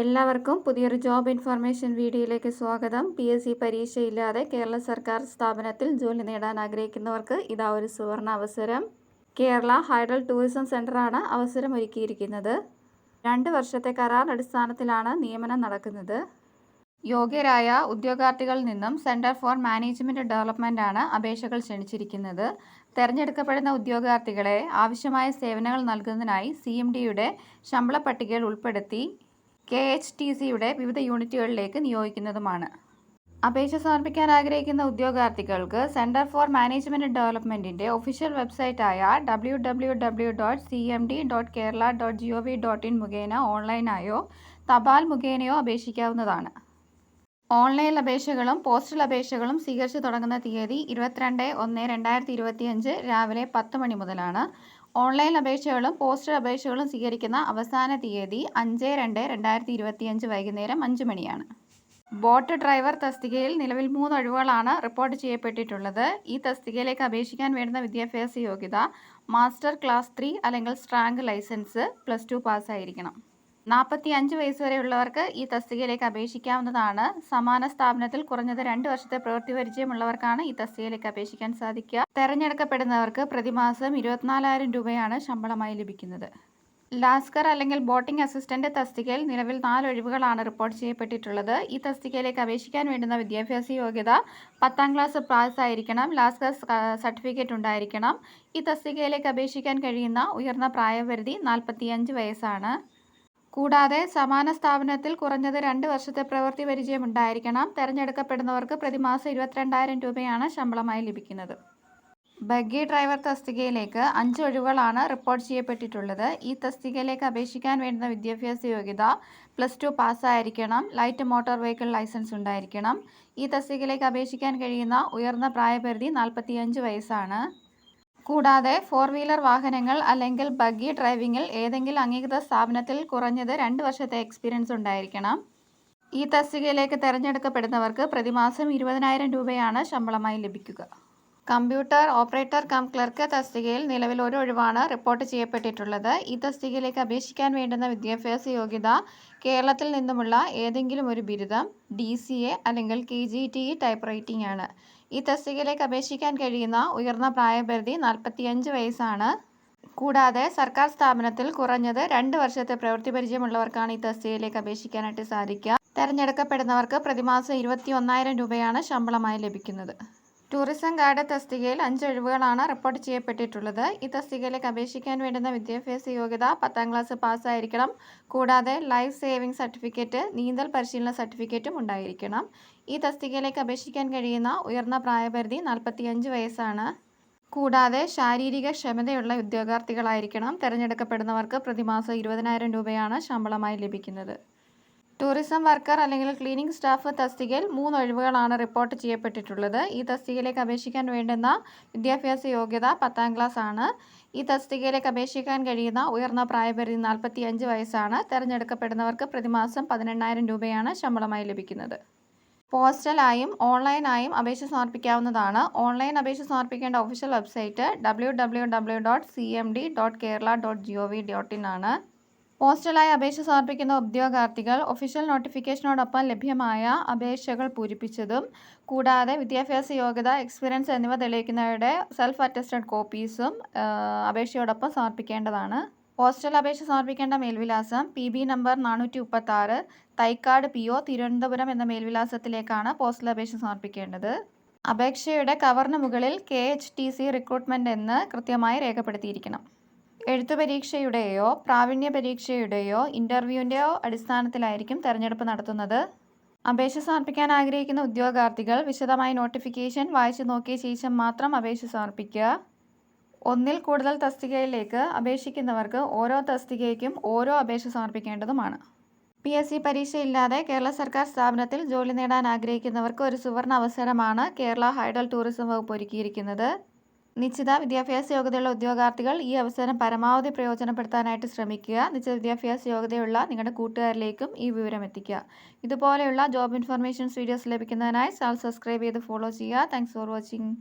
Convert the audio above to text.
എല്ലാവർക്കും പുതിയൊരു job information വീഡിയോയിലേക്ക് സ്വാഗതം. PSC പരീക്ഷയില്ലാതെ കേരള സർക്കാർ സ്ഥാപനത്തിൽ ജോലി നേടാൻ ആഗ്രഹിക്കുന്നവർക്ക് ഇതാ ഒരു സുവർണ അവസരം. കേരള ഹൈഡൽ ടൂറിസം സെൻ്ററാണ് അവസരം ഒരുക്കിയിരിക്കുന്നത്. 2 വർഷത്തെ കരാർ അടിസ്ഥാനത്തിലാണ് നിയമനം നടക്കുന്നത്. യോഗ്യരായ ഉദ്യോഗാർത്ഥികളിൽ നിന്നും സെൻറ്റർ ഫോർ മാനേജ്മെൻറ്റ് ഡെവലപ്മെൻ്റ് ആണ് അപേക്ഷകൾ ക്ഷണിച്ചിരിക്കുന്നത്. തിരഞ്ഞെടുക്കപ്പെടുന്ന ഉദ്യോഗാർത്ഥികളെ ആവശ്യമായ സേവനങ്ങൾ നൽകുന്നതിനായി CMDയുടെ ശമ്പള പട്ടികയിൽ ഉൾപ്പെടുത്തി KHTCയുടെ വിവിധ യൂണിറ്റുകളിലേക്ക് നിയോഗിക്കുന്നതുമാണ്. അപേക്ഷ സമർപ്പിക്കാൻ ആഗ്രഹിക്കുന്ന ഉദ്യോഗാർത്ഥികൾക്ക് സെൻറ്റർ ഫോർ മാനേജ്മെൻറ്റ് ഡെവലപ്മെൻറ്റിൻ്റെ ഒഫീഷ്യൽ വെബ്സൈറ്റായ www.cmd.kerala.gov.in മുഖേന ഓൺലൈനായോ തപാൽ മുഖേനയോ അപേക്ഷിക്കാവുന്നതാണ്. ഓൺലൈൻ അപേക്ഷകളും പോസ്റ്റൽ അപേക്ഷകളും സ്വീകരിച്ചു തുടങ്ങുന്ന തീയതി 22/1/2025 രാവിലെ 10 മണി മുതലാണ്. ഓൺലൈൻ അപേക്ഷകളും പോസ്റ്റൽ അപേക്ഷകളും സ്വീകരിക്കുന്ന അവസാന തീയതി 5/2/2025 വൈകുന്നേരം 5 മണിയാണ്. ബോട്ട് ഡ്രൈവർ തസ്തികയിൽ നിലവിൽ 3 ഒഴിവുകളാണ് റിപ്പോർട്ട് ചെയ്യപ്പെട്ടിട്ടുള്ളത്. ഈ തസ്തികയിലേക്ക് അപേക്ഷിക്കാൻ വേണ്ടുന്ന വിദ്യാഭ്യാസ യോഗ്യത മാസ്റ്റർ ക്ലാസ് 3 അല്ലെങ്കിൽ സ്ട്രാങ്ക് ലൈസൻസ് +2 പാസ്സായിരിക്കണം. 45 വയസ്സ് വരെയുള്ളവർക്ക് ഈ തസ്തികയിലേക്ക് അപേക്ഷിക്കാവുന്നതാണ്. സമാന സ്ഥാപനത്തിൽ കുറഞ്ഞത് 2 വർഷത്തെ പ്രവൃത്തി പരിചയമുള്ളവർക്കാണ് ഈ തസ്തികയിലേക്ക് അപേക്ഷിക്കാൻ സാധിക്കുക. തെരഞ്ഞെടുക്കപ്പെടുന്നവർക്ക് പ്രതിമാസം 24,000 രൂപയാണ് ശമ്പളമായി ലഭിക്കുന്നത്. ലാസ്കർ അല്ലെങ്കിൽ ബോട്ടിംഗ് അസിസ്റ്റന്റ് തസ്തികയിൽ നിലവിൽ 4 ഒഴിവുകളാണ് റിപ്പോർട്ട് ചെയ്യപ്പെട്ടിട്ടുള്ളത്. ഈ തസ്തികയിലേക്ക് അപേക്ഷിക്കാൻ വേണ്ടുന്ന വിദ്യാഭ്യാസ യോഗ്യത 10ാം ക്ലാസ് പാസ്സായിരിക്കണം. ലാസ്കർ സർട്ടിഫിക്കറ്റ് ഉണ്ടായിരിക്കണം. ഈ തസ്തികയിലേക്ക് അപേക്ഷിക്കാൻ കഴിയുന്ന ഉയർന്ന പ്രായപരിധി 45 വയസ്സാണ്. കൂടാതെ സമാന സ്ഥാപനത്തിൽ കുറഞ്ഞത് 2 വർഷത്തെ പ്രവൃത്തി പരിചയം ഉണ്ടായിരിക്കണം. തെരഞ്ഞെടുക്കപ്പെടുന്നവർക്ക് പ്രതിമാസം 22,000 രൂപയാണ് ശമ്പളമായി ലഭിക്കുന്നത്. ബഗ്ഗി ഡ്രൈവർ തസ്തികയിലേക്ക് 5 ഒഴിവുകളാണ് റിപ്പോർട്ട് ചെയ്യപ്പെട്ടിട്ടുള്ളത്. ഈ തസ്തികയിലേക്ക് അപേക്ഷിക്കാൻ വേണ്ടുന്ന വിദ്യാഭ്യാസ യോഗ്യത +2 പാസ്സായിരിക്കണം. ലൈറ്റ് മോട്ടോർ വെഹിക്കിൾ ലൈസൻസ് ഉണ്ടായിരിക്കണം. ഈ തസ്തികയിലേക്ക് അപേക്ഷിക്കാൻ കഴിയുന്ന ഉയർന്ന പ്രായപരിധി 45 വയസ്സാണ്. കൂടാതെ 4 വീലർ വാഹനങ്ങൾ അല്ലെങ്കിൽ ബഗ്ഗി ഡ്രൈവിംഗിൽ ഏതെങ്കിലും അംഗീകൃത സ്ഥാപനത്തിൽ കുറഞ്ഞത് 2 വർഷത്തെ എക്സ്പീരിയൻസ് ഉണ്ടായിരിക്കണം. ഈ തസ്തികയിലേക്ക് തിരഞ്ഞെടുക്കപ്പെടുന്നവർക്ക് പ്രതിമാസം 20,000 രൂപയാണ് ശമ്പളമായി ലഭിക്കുക. കമ്പ്യൂട്ടർ ഓപ്പറേറ്റർ കം ക്ലർക്ക് തസ്തികയിൽ നിലവിൽ 1 ഒഴിവാണ് റിപ്പോർട്ട് ചെയ്യപ്പെട്ടിട്ടുള്ളത്. ഈ തസ്തികയിലേക്ക് അപേക്ഷിക്കാൻ വേണ്ടുന്ന വിദ്യാഭ്യാസ യോഗ്യത കേരളത്തിൽ നിന്നുമുള്ള ഏതെങ്കിലും ഒരു ബിരുദം, DCA അല്ലെങ്കിൽ KGTE ടൈപ്പ് റൈറ്റിംഗ് ആണ്. ഈ തസ്തികയിലേക്ക് അപേക്ഷിക്കാൻ കഴിയുന്ന ഉയർന്ന പ്രായപരിധി 45 വയസ്സാണ്. കൂടാതെ സർക്കാർ സ്ഥാപനത്തിൽ കുറഞ്ഞത് 2 വർഷത്തെ പ്രവൃത്തി പരിചയമുള്ളവർക്കാണ് ഈ തസ്തികയിലേക്ക് അപേക്ഷിക്കാനായിട്ട് സാധിക്കുക. തിരഞ്ഞെടുക്കപ്പെടുന്നവർക്ക് പ്രതിമാസം 21,000 രൂപയാണ് ശമ്പളമായി ലഭിക്കുന്നത്. ടൂറിസം ഗൈഡ് തസ്തികയിൽ 5 ഒഴിവുകളാണ് റിപ്പോർട്ട് ചെയ്യപ്പെട്ടിട്ടുള്ളത്. ഈ തസ്തികയിലേക്ക് അപേക്ഷിക്കാൻ വേണ്ടുന്ന വിദ്യാഭ്യാസ യോഗ്യത 10ാം ക്ലാസ് പാസ്സായിരിക്കണം. കൂടാതെ ലൈഫ് സേവിംഗ് സർട്ടിഫിക്കറ്റ്, നീന്തൽ പരിശീലന സർട്ടിഫിക്കറ്റും ഉണ്ടായിരിക്കണം. ഈ തസ്തികയിലേക്ക് അപേക്ഷിക്കാൻ കഴിയുന്ന ഉയർന്ന പ്രായപരിധി 45 വയസ്സാണ്. കൂടാതെ ശാരീരിക ക്ഷമതയുള്ള ഉദ്യോഗാർത്ഥികളായിരിക്കണം. തിരഞ്ഞെടുക്കപ്പെടുന്നവർക്ക് പ്രതിമാസം 20,000 രൂപയാണ് ശമ്പളമായി ലഭിക്കുന്നത്. ടൂറിസം വർക്കർ അല്ലെങ്കിൽ ക്ലീനിംഗ് സ്റ്റാഫ് തസ്തികയിൽ 3 ഒഴിവുകളാണ് റിപ്പോർട്ട് ചെയ്യപ്പെട്ടിട്ടുള്ളത്. ഈ തസ്തികയിലേക്ക് അപേക്ഷിക്കാൻ വേണ്ടുന്ന വിദ്യാഭ്യാസ യോഗ്യത 10ാം ക്ലാസ് ആണ്. ഈ തസ്തികയിലേക്ക് അപേക്ഷിക്കാൻ കഴിയുന്ന ഉയർന്ന പ്രായപരിധി 45 വയസ്സാണ്. തിരഞ്ഞെടുക്കപ്പെടുന്നവർക്ക് പ്രതിമാസം 18,000 രൂപയാണ് ശമ്പളമായി ലഭിക്കുന്നത്. പോസ്റ്റലായും ഓൺലൈനായും അപേക്ഷ സമർപ്പിക്കാവുന്നതാണ്. ഓൺലൈൻ അപേക്ഷ സമർപ്പിക്കേണ്ട ഒഫീഷ്യൽ വെബ്സൈറ്റ് www.cmd.kerala.gov.in ആണ്. പോസ്റ്റലായി അപേക്ഷ സമർപ്പിക്കുന്ന ഉദ്യോഗാർത്ഥികൾ ഒഫീഷ്യൽ നോട്ടിഫിക്കേഷനോടൊപ്പം ലഭ്യമായ അപേക്ഷകൾ പൂരിപ്പിച്ചതും കൂടാതെ വിദ്യാഭ്യാസ യോഗ്യത, എക്സ്പീരിയൻസ് എന്നിവ തെളിയിക്കുന്നവരുടെ സെൽഫ് അറ്റസ്റ്റഡ് കോപ്പീസും അപേക്ഷയോടൊപ്പം സമർപ്പിക്കേണ്ടതാണ്. പോസ്റ്റൽ അപേക്ഷ സമർപ്പിക്കേണ്ട മേൽവിലാസം PB number 436 Thycaud PO Thiruvananthapuram എന്ന മേൽവിലാസത്തിലേക്കാണ് പോസ്റ്റൽ അപേക്ഷ സമർപ്പിക്കേണ്ടത്. അപേക്ഷയുടെ കവറിന് മുകളിൽ KHTC റിക്രൂട്ട്മെൻറ്റ് എന്ന് കൃത്യമായി രേഖപ്പെടുത്തിയിരിക്കണം. എഴുത്തു പരീക്ഷയുടെയോ പ്രാവീണ്യ പരീക്ഷയുടെയോ ഇൻ്റർവ്യൂവിൻ്റെയോ അടിസ്ഥാനത്തിലായിരിക്കും തെരഞ്ഞെടുപ്പ് നടത്തുന്നത്. അപേക്ഷ സമർപ്പിക്കാൻ ആഗ്രഹിക്കുന്ന ഉദ്യോഗാർത്ഥികൾ വിശദമായി നോട്ടിഫിക്കേഷൻ വായിച്ചു നോക്കിയ ശേഷം മാത്രം അപേക്ഷ സമർപ്പിക്കുക. 1-ൽ കൂടുതൽ തസ്തികയിലേക്ക് അപേക്ഷിക്കുന്നവർക്ക് ഓരോ തസ്തികയ്ക്കും ഓരോ അപേക്ഷ സമർപ്പിക്കേണ്ടതുമാണ്. PSC പരീക്ഷയില്ലാതെ കേരള സർക്കാർ സ്ഥാപനത്തിൽ ജോലി നേടാൻ ആഗ്രഹിക്കുന്നവർക്ക് ഒരു സുവർണ അവസരമാണ് കേരള ഹൈഡൽ ടൂറിസം വകുപ്പ് ഒരുക്കിയിരിക്കുന്നത്. നിശ്ചിത വിദ്യാഭ്യാസ യോഗ്യതയുള്ള ഉദ്യോഗാർത്ഥികൾ ഈ അവസരം പരമാവധി പ്രയോജനപ്പെടുത്താനായിട്ട് ശ്രമിക്കുക. നിശ്ചിത വിദ്യാഭ്യാസ യോഗ്യതയുള്ള നിങ്ങളുടെ കൂട്ടുകാരിലേക്കും ഈ വിവരം എത്തിക്കുക. ഇതുപോലെയുള്ള ജോബ് ഇൻഫർമേഷൻസ് വീഡിയോസ് ലഭിക്കുന്നതിനായി ചാനൽ സബ്സ്ക്രൈബ് ചെയ്ത് ഫോളോ ചെയ്യുക. Thanks for watching.